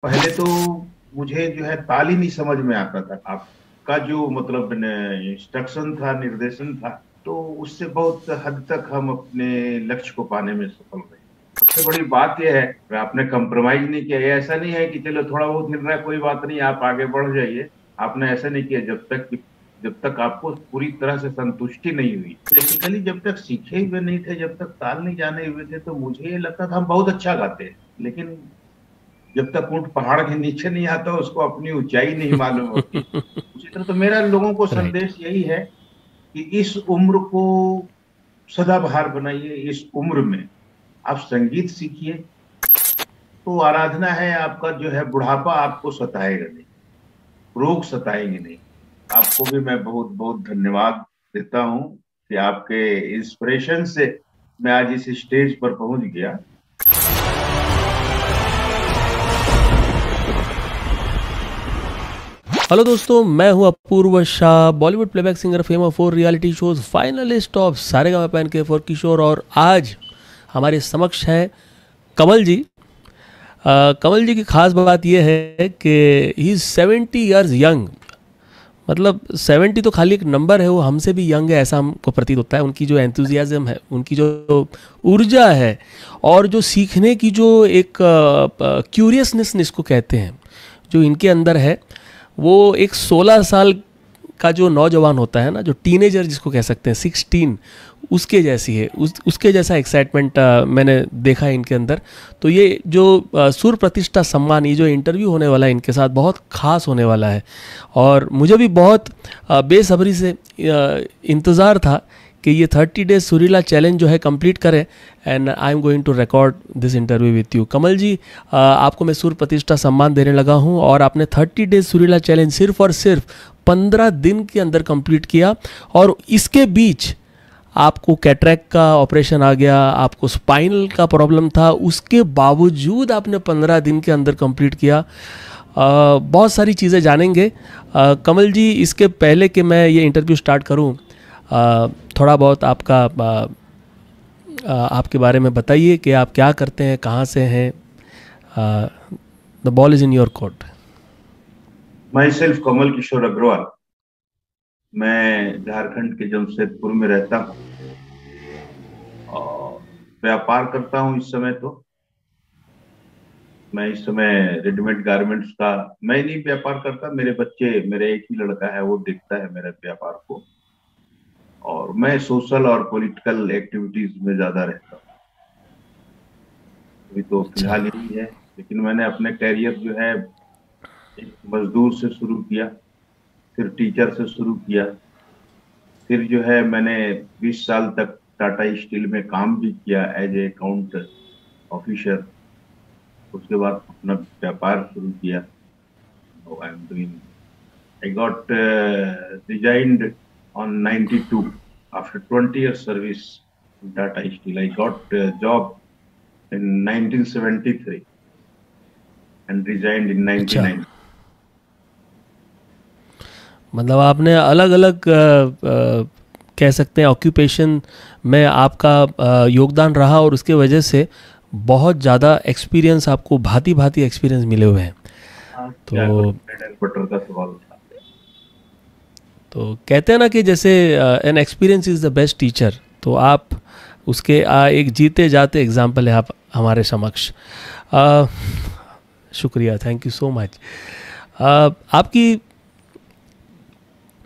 पहले तो मुझे जो है ताल ही नहीं समझ में आता था। आपका जो मतलब इंस्ट्रक्शन था, निर्देशन था, तो उससे बहुत हद तक हम अपने लक्ष्य को पाने में सफल रहे। सबसे बड़ी बात यह है कि आपने कंप्रोमाइज नहीं किया। ये ऐसा नहीं है कि चलो थोड़ा बहुत हिल रहा है कोई बात नहीं, आप आगे बढ़ जाइए। आपने ऐसा नहीं किया। जब तक आपको पूरी तरह से संतुष्टि नहीं हुई, बेसिकली जब तक सीखे हुए नहीं थे, जब तक ताल नहीं जाने हुए थे, तो मुझे ये लगता था हम बहुत अच्छा गाते हैं। लेकिन जब तक ऊंट पहाड़ के नीचे नहीं आता उसको अपनी ऊंचाई नहीं मालूम होती। उसी तरह तो मेरा लोगों को राइट। संदेश यही है कि इस उम्र को सदाबहार बनाइए। इस उम्र में आप संगीत सीखिए, तो आराधना है आपका जो है बुढ़ापा आपको सताएगा नहीं, रोग सताएंगे नहीं। आपको भी मैं बहुत बहुत धन्यवाद देता हूं कि आपके इंस्पिरेशन से मैं आज इस स्टेज पर पहुंच गया। हेलो दोस्तों, मैं हूं Apurva Shah, Bollywood playback singer, famous for reality shows, finalist of Saregama पैन के फॉर किशोर। और आज हमारे समक्ष है कमल जी। कमल जी की खास बात यह है कि ही इज़ 70 ईयर्स यंग। मतलब 70 तो खाली एक नंबर है, वो हमसे भी यंग है ऐसा हमको प्रतीत होता है। उनकी जो एंथुजियाज्म है, उनकी जो ऊर्जा है, और जो सीखने की जो एक क्यूरियसनेस इसको कहते हैं, जो इनके अंदर है, वो एक 16 साल का जो नौजवान होता है ना, जो टीनेजर जिसको कह सकते हैं, 16, उसके जैसी है। उसके जैसा एक्साइटमेंट मैंने देखा है इनके अंदर। तो ये जो सुर प्रतिष्ठा सम्मान, ये जो इंटरव्यू होने वाला है इनके साथ, बहुत खास होने वाला है। और मुझे भी बहुत बेसब्री से इंतज़ार था कि ये 30 डेज सुरीला चैलेंज जो है कंप्लीट करें। And I am going to record this interview with you Kamal ji. आपको मैं सुर प्रतिष्ठा सम्मान देने लगा हूं, और आपने 30 डेज सुरीला चैलेंज सिर्फ और सिर्फ 15 दिन के अंदर कंप्लीट किया। और इसके बीच आपको कैटरैक्ट का ऑपरेशन आ गया, आपको स्पाइनल का प्रॉब्लम था, उसके बावजूद आपने 15 दिन के अंदर कंप्लीट किया। बहुत सारी चीज़ें जानेंगे। कमल जी, इसके पहले कि मैं ये इंटरव्यू स्टार्ट करूं, थोड़ा बहुत आपके बारे में बताइए कि आप क्या करते हैं, कहाँ से हैं। The ball is in your court. मैं सिर्फ कमल किशोर अग्रवाल। मैं झारखंड के जमशेदपुर में रहता हूँ और व्यापार करता हूँ। इस समय तो मैं इस समय रेडीमेड गारमेंट्स का मैं नहीं व्यापार करता, मेरे बच्चे, मेरे एक ही लड़का है वो देखता है मेरे व्यापार को। और मैं सोशल और पॉलिटिकल एक्टिविटीज में ज्यादा रहता हूँ। अभी तो अच्छा। फिलहाल यही है। लेकिन मैंने अपने कैरियर जो है एक मजदूर से शुरू किया, फिर टीचर से शुरू किया, फिर जो है मैंने 20 साल तक टाटा स्टील में काम भी किया एज ए अकाउंट ऑफिसर। उसके बाद अपना व्यापार शुरू किया। I am doing, I got resigned on 92 after 20 years service in Tata Steel. I got a job in 1973 and resigned in अच्छा, 99. मतलब आपने अलग अलग कह सकते हैं ऑक्यूपेशन में आपका योगदान रहा, और उसके वजह से बहुत ज़्यादा एक्सपीरियंस, आपको भांति भांति एक्सपीरियंस मिले हुए हैं। हाँ, क्या करूँ, तो ब्रेड एंड बटर का सवाल था। कहते हैं ना कि जैसे an experience is the best teacher. तो आप उसके एक जीते जाते एग्जाम्पल है आप हमारे समक्ष। अ, शुक्रिया, थैंक यू सो मच। आपकी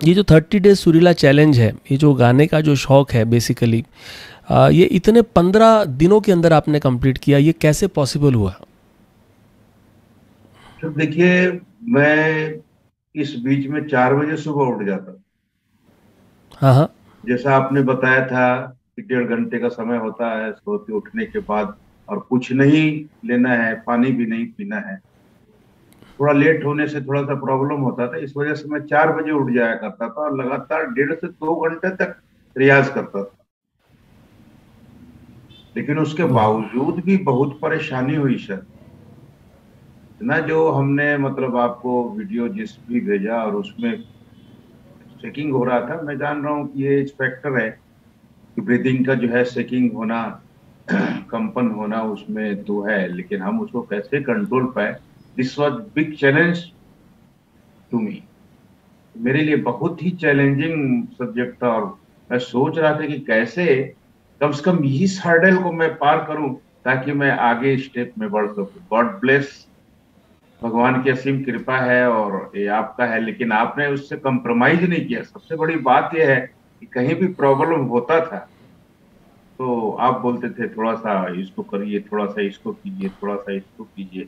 ये जो 30 डेज सुरीला चैलेंज है, ये जो गाने का जो शौक़ है बेसिकली, ये इतने 15 दिनों के अंदर आपने कंप्लीट किया, ये कैसे पॉसिबल हुआ? तो देखिए, मैं इस बीच में 4 बजे सुबह उठ जाता। हाँ हाँ। जैसा आपने बताया था कि 1.5 घंटे का समय होता है सोते उठने के बाद, और कुछ नहीं लेना है, पानी भी नहीं पीना है। थोड़ा लेट होने से थोड़ा सा प्रॉब्लम होता था, इस वजह से मैं 4 बजे उठ जाया करता था और लगातार 1.5 से 2 घंटे तक रियाज करता था। लेकिन उसके ओह। बावजूद भी बहुत परेशानी हुई सर। ना जो हमने मतलब आपको वीडियो जिस भी भेजा और उसमें चेकिंग हो रहा था, मैं जान रहा हूँ कि ये फैक्टर है कि ब्रीदिंग का जो है सेकिंग होना, कंपन होना उसमें तो है, लेकिन हम उसको कैसे कंट्रोल पाए this was big challenge to me. मेरे लिए बहुत ही चैलेंजिंग सब्जेक्ट था, और मैं सोच रहा था कि कैसे कम से कम इस हर्डल को मैं पार करूं ताकि मैं आगे स्टेप में बढ़ सकूं। गॉड ब्लेस, भगवान की असीम कृपा है और ये आपका है, लेकिन आपने उससे कंप्रोमाइज नहीं किया। सबसे बड़ी बात यह है कि कहीं भी प्रॉब्लम होता था तो आप बोलते थे थोड़ा सा इसको करिए, थोड़ा सा इसको कीजिए, थोड़ा सा इसको कीजिए,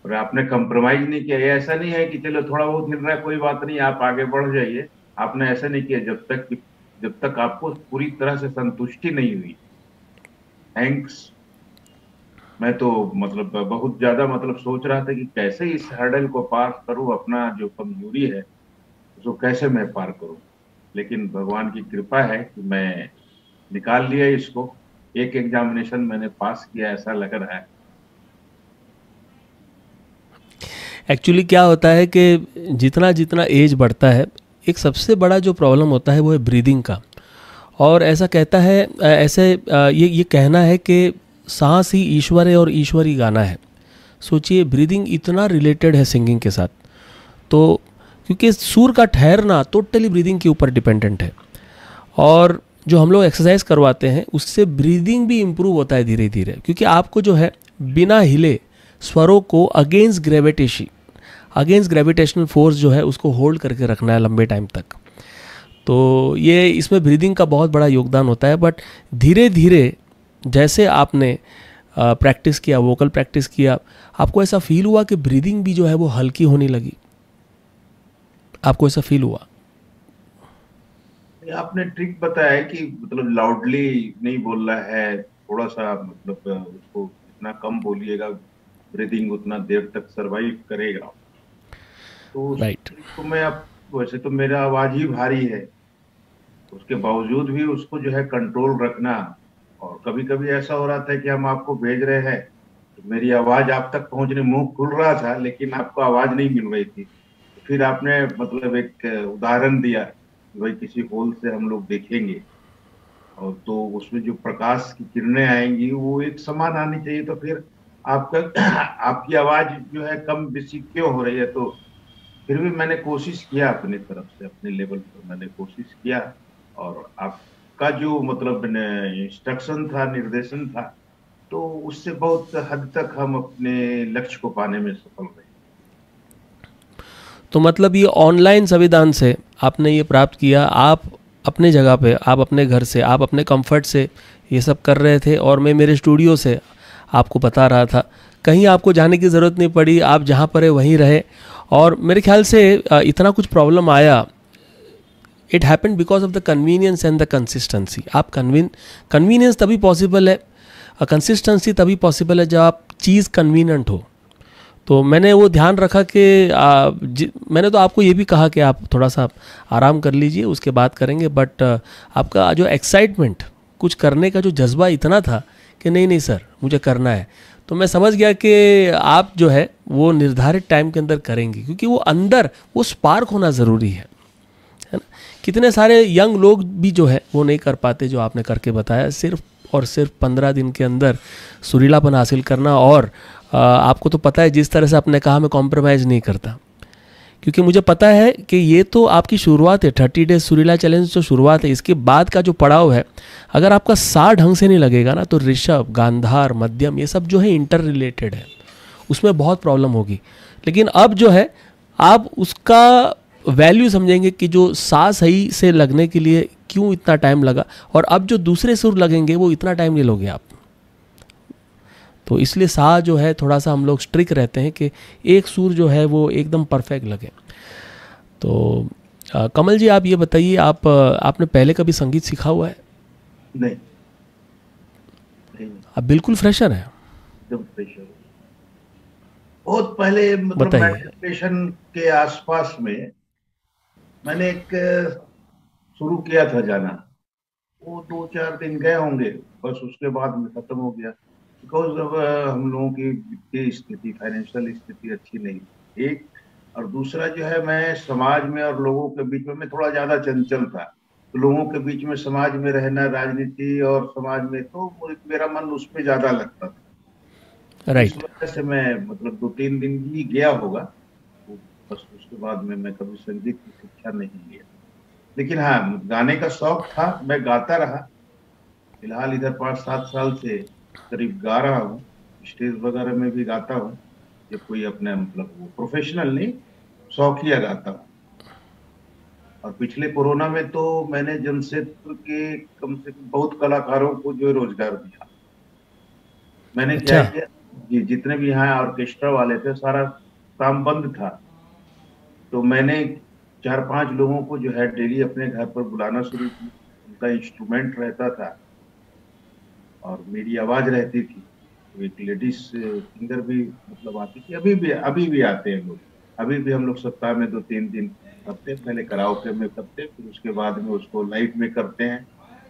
और आपने कंप्रोमाइज नहीं किया। ये ऐसा नहीं है कि चलो थोड़ा बहुत हिल रहा है कोई बात नहीं, आप आगे बढ़ जाइए। आपने ऐसा नहीं किया जब तक आपको पूरी तरह से संतुष्टि नहीं हुई। थैंक्स। मैं तो मतलब बहुत ज्यादा मतलब सोच रहा था कि कैसे इस हर्डल को पार करूं, अपना जो कमजोरी है उसको कैसे मैं पार करूं। लेकिन भगवान की कृपा है कि मैं निकाल लिया इसको। एक एग्जामिनेशन मैंने पास किया ऐसा लग रहा है। एक्चुअली क्या होता है कि जितना जितना एज बढ़ता है, एक सबसे बड़ा जो प्रॉब्लम होता है वो है ब्रीदिंग का। और ऐसा कहता है ये कहना है कि सांस ही ईश्वर है और ईश्वर ही गाना है। सोचिए, ब्रीदिंग इतना रिलेटेड है सिंगिंग के साथ। तो क्योंकि सुर का ठहरना टोटली ब्रीदिंग के ऊपर डिपेंडेंट है, और जो हम लोग एक्सरसाइज करवाते हैं उससे ब्रीदिंग भी इम्प्रूव होता है धीरे धीरे, क्योंकि आपको जो है बिना हिले स्वरों को अगेंस्ट ग्रेविटेशनल फोर्स जो है उसको होल्ड करके रखना है लंबे टाइम तक। तो ये इसमें ब्रीदिंग का बहुत बड़ा योगदान होता है। बट धीरे धीरे जैसे आपने प्रैक्टिस किया, वोकल प्रैक्टिस किया, आपको ऐसा फील हुआ कि ब्रीदिंग भी जो है वो हल्की होने लगी? आपको ऐसा फील हुआ? आपने ट्रिक बताया है कि मतलब लाउडली नहीं बोलना है, थोड़ा सा मतलब उसको जितना कम बोलिएगा ब्रीदिंग उतना देर तक सरवाइव करेगा। तो उस राइट। ट्रिक को मैं अब, वैसे तो मेरा आवाज ही भारी है, उसके बावजूद भी उसको जो है कंट्रोल रखना। और कभी कभी ऐसा हो रहा था कि हम आपको भेज रहे हैं तो मेरी आवाज आप तक पहुंचने, मुंह खुल रहा था लेकिन आपको आवाज नहीं मिल रही थी। तो फिर आपने मतलब एक उदाहरण दिया कि भाई किसी होल से हम लोग देखेंगे, और तो उसमें जो प्रकाश की किरणें आएंगी वो एक समान आनी चाहिए। तो फिर आपका आपकी आवाज जो है कम बेसी क्यों हो रही है? तो फिर भी मैंने कोशिश किया अपनी तरफ से, अपने लेवल पर मैंने कोशिश किया, और आपका जो मतलब इंस्ट्रक्शन था, निर्देशन था, तो उससे बहुत हद तक हम अपने लक्ष्य को पाने में सफल रहे। तो मतलब ये ऑनलाइन संविधान से आपने ये प्राप्त किया, आप अपने जगह पे, आप अपने घर से, आप अपने कंफर्ट से ये सब कर रहे थे, और मैं मेरे स्टूडियो से आपको बता रहा था। कहीं आपको जाने की ज़रूरत नहीं पड़ी, आप जहाँ पर है वहीं रहे। और मेरे ख्याल से इतना कुछ प्रॉब्लम आया, it happened because of the convenience and the consistency. आप कन्वीनियंस तभी पॉसिबल है, कंसिस्टेंसी तभी पॉसिबल है जब आप चीज़ कन्वीनियंट हो। तो मैंने वो ध्यान रखा कि मैंने तो आपको ये भी कहा कि आप थोड़ा सा आराम कर लीजिए, उसके बाद करेंगे। बट आपका जो एक्साइटमेंट, कुछ करने का जो जज्बा इतना था कि नहीं नहीं सर मुझे करना है, तो मैं समझ गया कि आप जो है वो निर्धारित टाइम के अंदर करेंगे, क्योंकि वो अंदर वो स्पार्क होना ज़रूरी है ना। कितने सारे यंग लोग भी जो है वो नहीं कर पाते जो आपने करके बताया, सिर्फ और सिर्फ 15 दिन के अंदर सुरीलापन हासिल करना। और आपको तो पता है, जिस तरह से आपने कहा, मैं कॉम्प्रोमाइज़ नहीं करता, क्योंकि मुझे पता है कि ये तो आपकी शुरुआत है। 30 डेज सुरीला चैलेंज जो शुरुआत है, इसके बाद का जो पड़ाव है, अगर आपका सा ढंग से नहीं लगेगा ना, तो ऋषभ, गांधार, मध्यम, ये सब जो है इंटर रिलेटेड है, उसमें बहुत प्रॉब्लम होगी। लेकिन अब जो है आप उसका वैल्यू समझेंगे कि जो सा सही से लगने के लिए क्यों इतना टाइम लगा, और अब जो दूसरे सुर लगेंगे वो इतना टाइम नहीं लोगे आप। तो इसलिए सा जो है थोड़ा सा हम लोग स्ट्रिक रहते हैं कि एक सुर जो है वो एकदम परफेक्ट लगे। तो कमल जी, आप ये बताइए, आपने पहले कभी संगीत सीखा हुआ है? नहीं, नहीं, आप बिल्कुल फ्रेशर हैं। एकदम फ्रेशर। बहुत पहले मतलब बताइए। मेट्रिकुलेशन के आसपास में मैंने एक शुरू किया था जाना। वो 2-4 दिन गए होंगे, बस उसके बाद में खत्म हो गया। बिकॉज अब हम लोगों की वित्तीय स्थिति, फाइनेंशियल स्थिति अच्छी नहीं थी, एक। और दूसरा जो है, मैं समाज में और लोगों के बीच में मैं थोड़ा ज्यादा चंचल था। तो लोगों के बीच में, समाज में रहना, राजनीति और समाज में, तो मेरा मन उसमें ज्यादा लगता था। इस राइट। वजह से मैं मतलब 2-3 दिन ही गया होगा, तो बस उसके बाद में मैं कभी संगीत की शिक्षा नहीं लिया। लेकिन हाँ, गाने का शौक था, मैं गाता रहा। फिलहाल इधर 5-7 साल से करीब गा रहा हूँ। स्टेज वगैरह में भी गाता हूँ। जब कोई अपने मतलब वो प्रोफेशनल नहीं, शौकिया गाता हूँ। और पिछले कोरोना में तो मैंने जमशेदपुर के कम से कम बहुत कलाकारों को जो है रोजगार दिया। मैंने क्या अच्छा। किया, जितने भी यहाँ ऑर्केस्ट्रा वाले थे, सारा काम बंद था। तो मैंने 4-5 लोगों को जो है डेली अपने घर पर बुलाना शुरू किया। उनका इंस्ट्रूमेंट रहता था और मेरी आवाज रहती थी। तो एक लेडीज सिंगर भी मतलब आती थी, अभी भी आते हैं लोग। अभी भी हम लोग सप्ताह में 2-3 दिन करते हैं। पहले कराओके में करते हैं, फिर उसके बाद में उसको लाइव में करते हैं।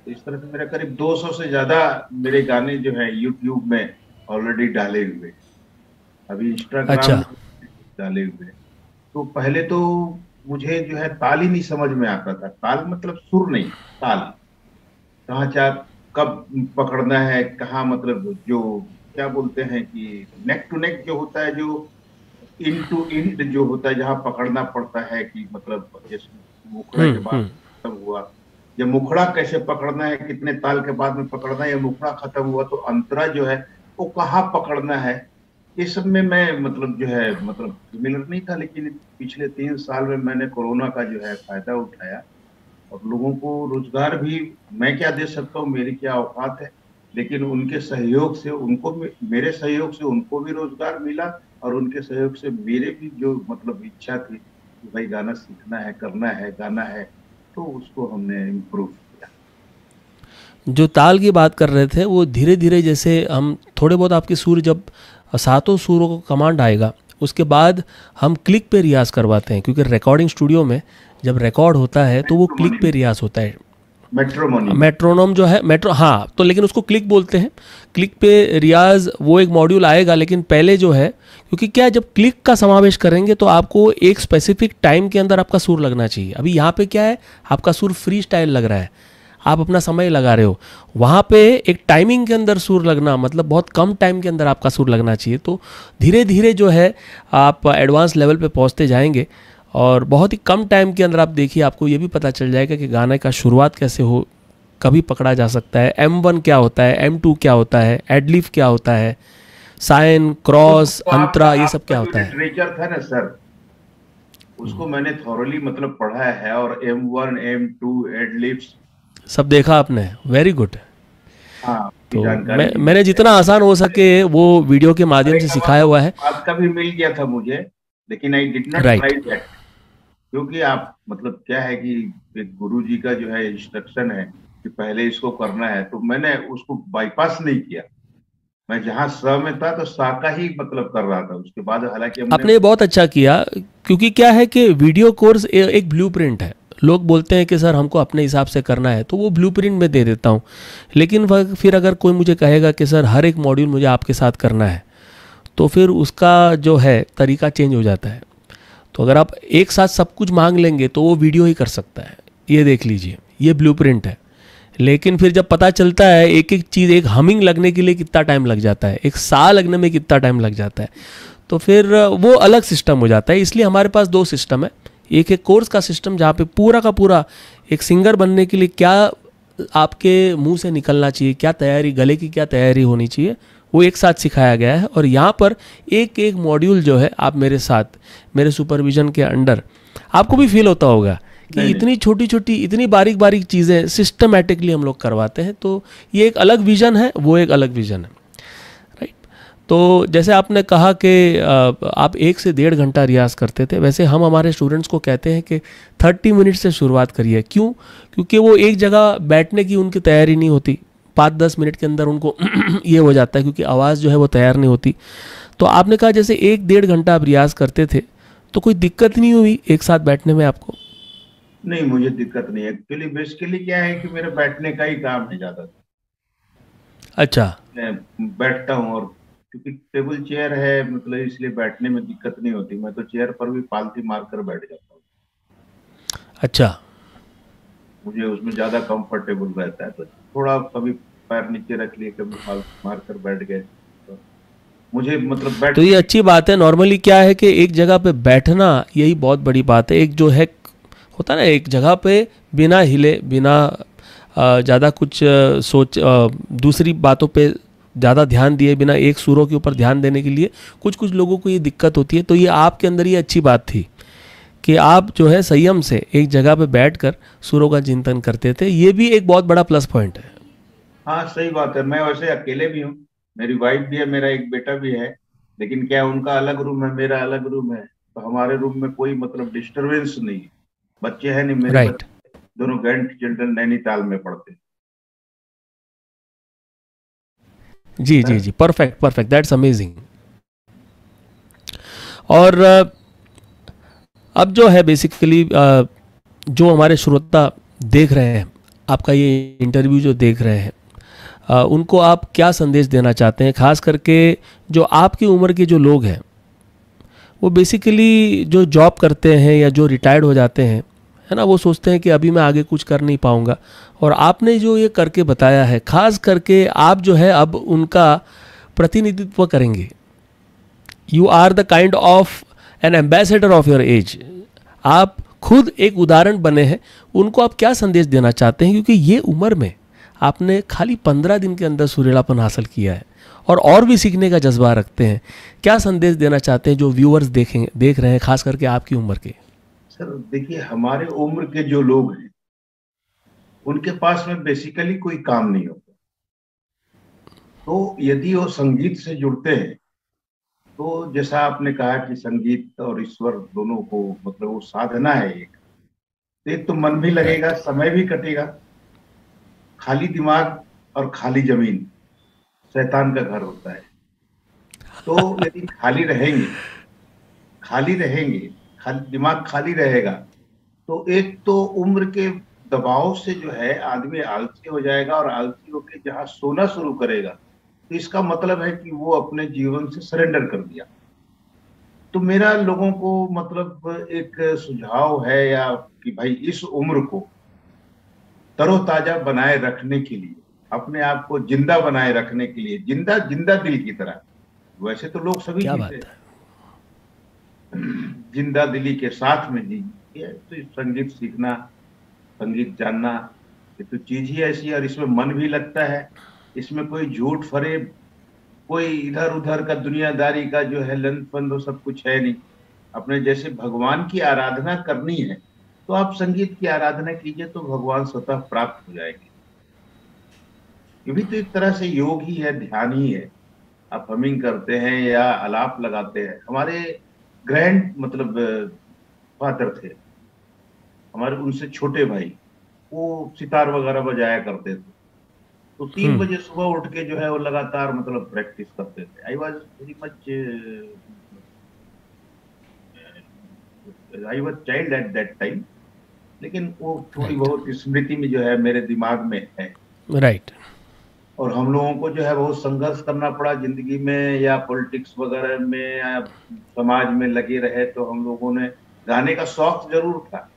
तो इस तरह से मेरा करीब 200 से ज्यादा मेरे गाने जो है यूट्यूब में ऑलरेडी डाले हुए हैं। अभी इंस्टाग्राम अच्छा। में डाले हुए हैं। तो पहले तो मुझे जो है ताल ही नहीं समझ में आता था। ताल मतलब सुर नहीं, ताल कहाँ चार कब पकड़ना है, कहाँ मतलब जो क्या बोलते हैं कि नेक टू नेक जो होता है, जो इन टू इंड जो होता है, जहाँ पकड़ना पड़ता है कि मतलब जैसे मुखड़ा के बाद हम्म। खत्म हुआ, या मुखड़ा कैसे पकड़ना है, कितने ताल के बाद में पकड़ना है, या मुखड़ा खत्म हुआ तो अंतरा जो है वो कहाँ पकड़ना है। ये सब में मैं मतलब जो है मतलब फेमिलियर नहीं था। लेकिन पिछले 3 साल में मैंने कोरोना का जो है फायदा उठाया और लोगों को रोजगार भी, मैं क्या दे सकता हूँ, मेरी क्या औकात है, लेकिन उनके सहयोग से उनको भी, मेरे सहयोग से उनको भी रोजगार मिला। और उनके सहयोग से मेरे भी जो मतलब इच्छा थी कि भाई गाना सीखना है, करना है, गाना है, तो उसको हमने इम्प्रूव किया। जो ताल की बात कर रहे थे वो धीरे धीरे, जैसे हम थोड़े बहुत आपके सुर, जब सातों सुरों को कमांड आएगा उसके बाद हम क्लिक पे रियाज करवाते हैं, क्योंकि रिकॉर्डिंग स्टूडियो में जब रिकॉर्ड होता है तो वो क्लिक मेट्रोमोनी पे में, रियाज होता है। मेट्रोमोनी में। मेट्रोनोम जो है, मेट्रो, हाँ, तो लेकिन उसको क्लिक बोलते हैं। क्लिक पे रियाज वो एक मॉड्यूल आएगा, लेकिन पहले जो है, क्योंकि क्या है, जब क्लिक का समावेश करेंगे तो आपको एक स्पेसिफिक टाइम के अंदर आपका सुर लगना चाहिए। अभी यहाँ पे क्या है, आपका सुर फ्री स्टाइल लग रहा है, आप अपना समय लगा रहे हो। वहाँ पे एक टाइमिंग के अंदर सुर लगना, मतलब बहुत कम टाइम के अंदर आपका सुर लगना चाहिए। तो धीरे धीरे जो है आप एडवांस लेवल पे पहुँचते जाएंगे और बहुत ही कम टाइम के अंदर आप देखिए, आपको ये भी पता चल जाएगा कि गाने का शुरुआत कैसे हो, कभी पकड़ा जा सकता है, M1 क्या होता है, M2 क्या होता है, एडलिफ क्या होता है, साइन, क्रॉस, तो आपका अंतरा, ये सब आपका क्या जो होता है। लिटरेचर था ना सर, उसको मैंने थॉरली मतलब पढ़ा है। और M1 M2 एडलिप्स, सब देखा आपने, वेरी गुड। हाँ, की तो जानकारी भी मैंने मुझे है। जितना आसान हो सके वो वीडियो के माध्यम अरे से कमा सिखाया तो हुआ है। बात का भी मिल गया था मुझे, लेकिन I did not right. Try that. क्योंकि आप मतलब क्या है कि एक गुरु जी का जो है इंस्ट्रक्शन है कि पहले इसको करना है, तो मैंने उसको बाईपास नहीं किया। मैं जहां स में था तो सा का ही मतलब कर रहा था। उसके बाद हालांकि हमने, आपने ये बहुत अच्छा किया, क्योंकि क्या है कि वीडियो कोर्स एक ब्लूप्रिंट है। लोग बोलते हैं कि सर हमको अपने हिसाब से करना है, तो वो ब्लूप्रिंट में दे देता हूँ। लेकिन फिर अगर कोई मुझे कहेगा कि सर हर एक मॉड्यूल मुझे आपके साथ करना है, तो फिर उसका जो है तरीका चेंज हो जाता है। तो अगर आप एक साथ सब कुछ मांग लेंगे तो वो वीडियो ही कर सकता है। ये देख लीजिए, ये ब्लूप्रिंट है। लेकिन फिर जब पता चलता है एक एक चीज़, एक हमिंग लगने के लिए कितना टाइम लग जाता है, एक सा लगने में कितना टाइम लग जाता है, तो फिर वो अलग सिस्टम हो जाता है। इसलिए हमारे पास दो सिस्टम है। एक एक कोर्स का सिस्टम जहाँ पे पूरा का पूरा एक सिंगर बनने के लिए क्या आपके मुंह से निकलना चाहिए, क्या तैयारी, गले की क्या तैयारी होनी चाहिए, वो एक साथ सिखाया गया है। और यहाँ पर एक एक मॉड्यूल जो है आप मेरे साथ, मेरे सुपरविजन के अंडर, आपको भी फील होता होगा कि नहीं नहीं, इतनी छोटी छोटी, इतनी बारीक बारीक चीज़ें सिस्टमेटिकली हम लोग करवाते हैं। तो ये एक अलग विज़न है, वो एक अलग विज़न है। राइट। तो जैसे आपने कहा कि आप 1 से 1.5 घंटा रियाज़ करते थे, वैसे हम हमारे स्टूडेंट्स को कहते हैं कि 30 मिनट से शुरुआत करिए। क्यों? क्योंकि वो एक जगह बैठने की उनकी तैयारी नहीं होती, 5-10 मिनट के अंदर उनको ये हो जाता है, क्योंकि आवाज़ जो है वो तैयार नहीं होती। तो आपने कहा जैसे 1-1.5 घंटा आप रियाज़ करते थे, तो कोई दिक्कत नहीं हुई एक साथ बैठने में आपको? नहीं मुझे दिक्कत नहीं है। एक्चुअली बेसिकली क्या है कि मेरे बैठने का ही काम है ज्यादा। अच्छा। मैं बैठता हूँ, और क्योंकि टेबल चेयर है मतलब इसलिए बैठने में दिक्कत नहीं होती। मैं तो चेयर पर भी पालथी मार कर बैठ जाता हूँ। अच्छा। मुझे उसमें ज्यादा कंफर्टेबल रहता है। तो थोड़ा कभी पैर नीचे रख लिए, कभी पालथी मार कर बैठ गए, तो मुझे मतलब बैठ। तो ये अच्छी बात है। नॉर्मली क्या है कि एक जगह पे बैठना यही बहुत बड़ी बात है। एक जो है होता है ना, एक जगह पे बिना हिले, बिना ज़्यादा कुछ दूसरी बातों पे ज़्यादा ध्यान दिए बिना एक सुरों के ऊपर ध्यान देने के लिए कुछ कुछ लोगों को ये दिक्कत होती है। तो ये आपके अंदर ये अच्छी बात थी कि आप जो है संयम से एक जगह पे बैठकर सुरों का चिंतन करते थे। ये भी एक बहुत बड़ा प्लस पॉइंट है। हाँ सही बात है, मैं वैसे अकेले भी हूँ, मेरी वाइफ भी है, मेरा एक बेटा भी है। लेकिन क्या है, उनका अलग रूम है, मेरा अलग रूम है, तो हमारे रूम में कोई मतलब डिस्टरबेंस नहीं है। बच्चे हैं नहीं, मेरे राइट। बच्चे दोनों ग्रैंड चिल्ड्रन नैनीताल में पढ़ते हैं। जी जी सर। जी, परफेक्ट परफेक्ट, दैट्स अमेजिंग। और अब जो है बेसिकली जो हमारे श्रोता देख रहे हैं, आपका ये इंटरव्यू जो देख रहे हैं, उनको आप क्या संदेश देना चाहते हैं? खास करके जो आपकी उम्र के जो लोग हैं, वो बेसिकली जो जॉब करते हैं या जो रिटायर्ड हो जाते हैं, है ना, वो सोचते हैं कि अभी मैं आगे कुछ कर नहीं पाऊंगा। और आपने जो ये करके बताया है, खास करके आप जो है अब उनका प्रतिनिधित्व करेंगे। You are the kind of an ambassador of your age. आप खुद एक उदाहरण बने हैं। उनको आप क्या संदेश देना चाहते हैं? क्योंकि ये उम्र में आपने खाली 15 दिन के अंदर सुरीलापन हासिल किया है और भी सीखने का जज्बा रखते हैं। क्या संदेश देना चाहते हैं जो व्यूअर्स देख रहे हैं, खास करके आपकी उम्र के? सर देखिए, हमारे उम्र के जो लोग हैं उनके पास में बेसिकली कोई काम नहीं होता। तो यदि वो संगीत से जुड़ते हैं, तो जैसा आपने कहा कि संगीत और ईश्वर दोनों को मतलब वो साधना है एक, तो एक तो मन भी लगेगा, राइट। समय भी कटेगा। खाली दिमाग और खाली जमीन शैतान का घर होता है। तो यदि खाली रहेंगे, खाली दिमाग खाली रहेगा, तो एक तो उम्र के दबाव से जो है आदमी आलसी हो जाएगा, और आलसी होकर जहां सोना शुरू करेगा, तो इसका मतलब है कि वो अपने जीवन से सरेंडर कर दिया। तो मेरा लोगों को मतलब एक सुझाव है, या कि भाई इस उम्र को तरोताजा बनाए रखने के लिए, अपने आप को जिंदा बनाए रखने के लिए, जिंदा जिंदा दिल की तरह, वैसे तो लोग सभी क्या जीते बात हैं, है। जिंदा दिली के साथ में जी। ये तो संगीत सीखना, संगीत जानना, ये तो चीज ही ऐसी है, और इसमें मन भी लगता है। इसमें कोई झूठ फरेब, कोई इधर उधर का दुनियादारी का जो है लन फंद, वो सब कुछ है नहीं। अपने जैसे भगवान की आराधना करनी है, तो आप संगीत की आराधना कीजिए, तो भगवान स्वतः प्राप्त हो जाएंगे। ये भी तो एक तरह से योग ही है, ध्यान ही है। आप हमिंग करते हैं या आलाप लगाते हैं। हमारे ग्रैंड मतलब फादर थे, हमारे उनसे छोटे भाई, वो सितार वगैरह बजाया करते थे। तो 3 बजे सुबह उठ के जो है वो लगातार मतलब प्रैक्टिस करते थे। I was very much, I was child at that time. लेकिन वो थोड़ी राइट। बहुत स्मृति में जो है मेरे दिमाग में है। राइट। और हम लोगों को जो है बहुत संघर्ष करना पड़ा जिंदगी में, या पॉलिटिक्स वगैरह में, या समाज में लगे रहे, तो हम लोगों ने गाने का शौक जरूर था।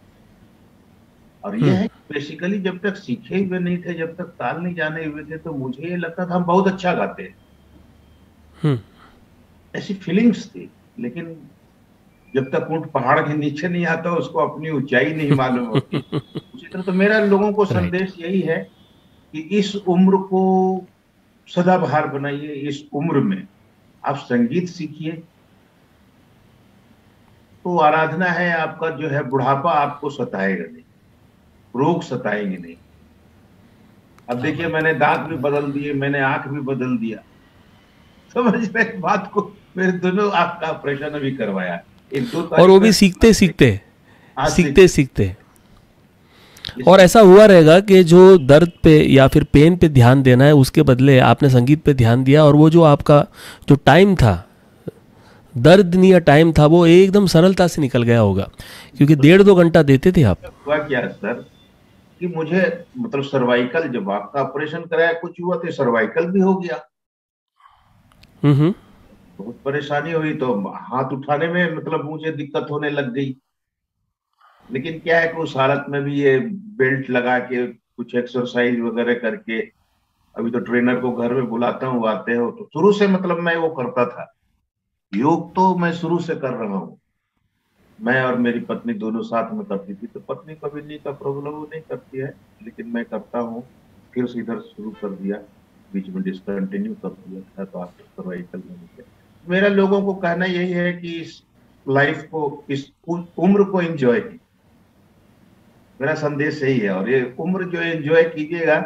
और ये है बेसिकली, जब तक सीखे हुए नहीं थे, जब तक ताल नहीं जाने हुए थे, तो मुझे ये लगता था हम बहुत अच्छा गाते हैं, ऐसी फीलिंग्स थी। लेकिन जब तक ऊंट पहाड़ के नीचे नहीं आता, उसको अपनी ऊंचाई नहीं मालूम होती। उसी तरह तो मेरा लोगों को राइट। संदेश यही है कि इस उम्र को सदाबहार बनाइए। इस उम्र में आप संगीत सीखिए, तो आराधना है आपका जो है, बुढ़ापा आपको सताएगा नहीं, रोग सताएंगे नहीं। अब क्या देखिए, बात मैंने है, क्या दांत भी बात बदल दिए, मैंने आंख भी बदल दिया, समझ रहे हैं बात को। मेरे दोनों आंख का ऑपरेशन अभी करवाया, एक दो है। और तारीख वो को भी सीखते सीखते, आज से सीखते सीखते। और इसलिए। ऐसा हुआ रहेगा कि जो दर्द पे या फिर पेन पे ध्यान देना है, उसके बदले आपने संगीत पे ध्यान दिया, और वो जो आपका जो टाइम था, दर्दनीय टाइम था, वो एकदम सरलता से निकल गया होगा। क्योंकि तो 1.5-2 घंटा देते थे आप। हुआ क्या सर, कि मुझे मतलब सर्वाइकल, जब आंख का ऑपरेशन कराया, कुछ हुआ तो सर्वाइकल भी हो गया। हम्म। बहुत परेशानी हुई, तो हाथ उठाने में मतलब मुझे दिक्कत होने लग गई। लेकिन क्या है कि उस हालत में भी ये बेल्ट लगा के कुछ एक्सरसाइज वगैरह करके अभी तो ट्रेनर को घर में बुलाता हूँ, आते हो। तो शुरू से मतलब मैं वो करता था, योग तो मैं शुरू से कर रहा हूँ। मैं और मेरी पत्नी दोनों साथ में करती थी, तो पत्नी को भी नी का प्रॉब्लम वो नहीं करती है, लेकिन मैं करता हूँ। फिर से इधर शुरू कर दिया, बीच में डिसकंटिन्यू कर दिया था, तो आफ्टर सर्वाइकल में मुझे, मेरा लोगों को कहना यही है कि इस लाइफ को, इस उम्र को एंजॉय कीजिए। मेरा संदेश यही है। और ये उम्र जो एंजॉय कीजिएगा,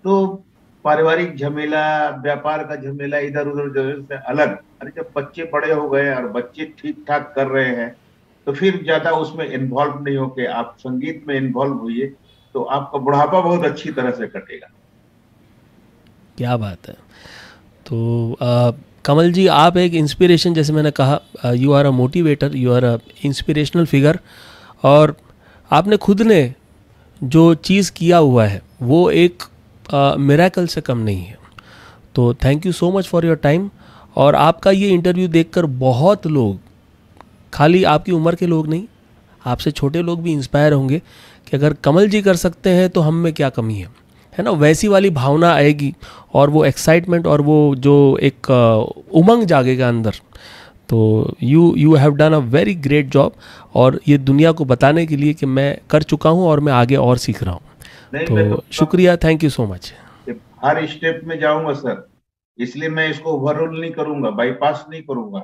तो पारिवारिक झमेला, व्यापार का झमेला, इधर उधर जो से अलग। अरे जब बच्चे बड़े हो गए और बच्चे ठीक ठाक कर रहे हैं, तो फिर ज्यादा उसमें इन्वॉल्व नहीं होके आप संगीत में इन्वॉल्व होइए, तो आपका बुढ़ापा बहुत अच्छी तरह से कटेगा। क्या बात है। तो कमल जी, आप एक इंस्पिरेशन, जैसे मैंने कहा, you are a motivator, you are a inspirational figure, और आपने खुद ने जो चीज़ किया हुआ है वो एक मिरेकल से कम नहीं है। तो thank you so much for your time. और आपका ये इंटरव्यू देखकर बहुत लोग, खाली आपकी उम्र के लोग नहीं, आपसे छोटे लोग भी इंस्पायर होंगे कि अगर कमल जी कर सकते हैं तो हम में क्या कमी है ना। वैसी वाली भावना आएगी और वो एक्साइटमेंट और वो जो एक उमंग जागेगा अंदर। तो you have done a very great job, और ये दुनिया को बताने के लिए कि मैं कर चुका हूँ और मैं आगे और सीख रहा हूँ। नहीं, मैं तो शुक्रिया, thank you so much. Her step में जाऊंगा सर, इसलिए मैं इसको ओवरऑल नहीं करूंगा, बाईपास नहीं करूंगा।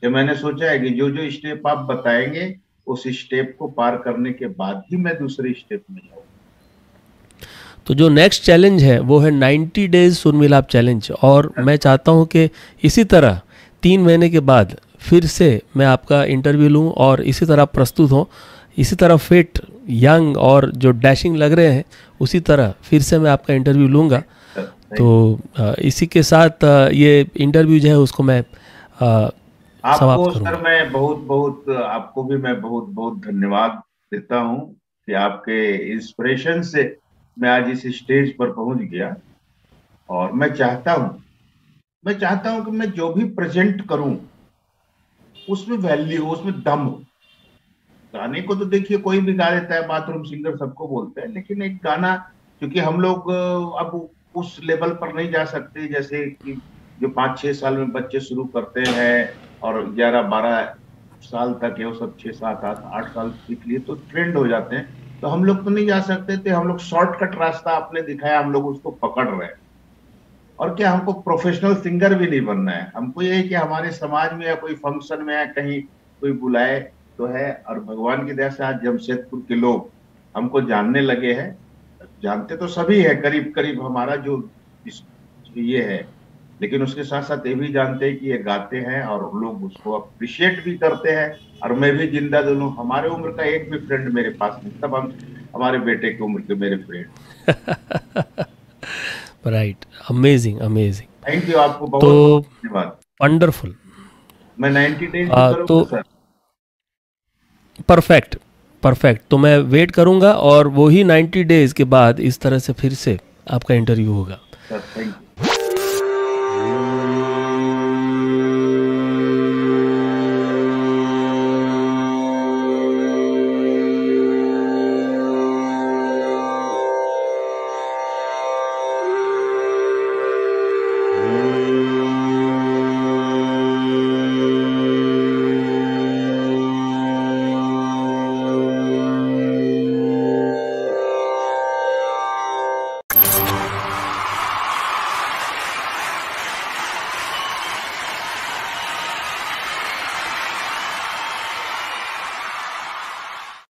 कि मैंने सोचा है कि जो जो स्टेप आप बताएंगे, उस स्टेप को पार करने के बाद ही मैं दूसरे स्टेप में जाऊंगा। तो जो नेक्स्ट चैलेंज है वो है 90 डेज सुर मिलाप चैलेंज, और मैं चाहता हूँ कि इसी तरह 3 महीने के बाद फिर से मैं आपका इंटरव्यू लूँ और इसी तरह प्रस्तुत हों, इसी तरह फिट, यंग और जो डैशिंग लग रहे हैं उसी तरह फिर से मैं आपका इंटरव्यू लूँगा। तो इसी के साथ ये इंटरव्यू जो है उसको मैं आपको समाप्त सर करूँगा। मैं बहुत बहुत, आपको भी मैं बहुत बहुत धन्यवाद देता हूं कि आपके इंस्पिरेशन से मैं आज इस स्टेज पर पहुंच गया। और मैं चाहता हूं कि मैं जो भी प्रेजेंट करूं उसमें वैल्यू, उसमें दम हो। गाने को तो देखिए कोई भी गा देता है, बाथरूम सिंगर सबको बोलते हैं, लेकिन एक गाना, क्योंकि हम लोग अब उस लेवल पर नहीं जा सकते जैसे कि जो 5-6 साल में बच्चे शुरू करते हैं और 11-12 साल तक ये वो सब 6-7-8 8 साल सीख लिए तो ट्रेंड हो जाते हैं। तो हम लोग तो नहीं जा सकते थे, हम लोग शॉर्टकट रास्ता आपने दिखाया, हम लोग उसको पकड़ रहे हैं। और क्या, हमको प्रोफेशनल सिंगर भी नहीं बनना है, हमको ये है कि हमारे समाज में या कोई फंक्शन में या कहीं कोई बुलाए तो है। और भगवान की दया से आज जमशेदपुर के लोग हमको जानने लगे हैं। जानते तो सभी है करीब करीब हमारा जो ये है, लेकिन उसके साथ साथ ये भी जानते हैं कि ये गाते हैं और लोग उसको अप्रिशिएट भी करते हैं। और मैं भी जिंदा दिलों, हमारे उम्र का एक भी फ्रेंड मेरे पास नहीं, सब हम हमारे बेटे की उम्र के मेरे friend. Right, amazing amazing. Thank you, आपको तो बहुत बहुत धन्यवाद। वंडरफुल। मैं 90 डेज भी तो करूंगा सर। Perfect perfect. तो मैं वेट करूंगा और वही 90 डेज के बाद इस तरह से फिर से आपका इंटरव्यू होगा। Sir thank you.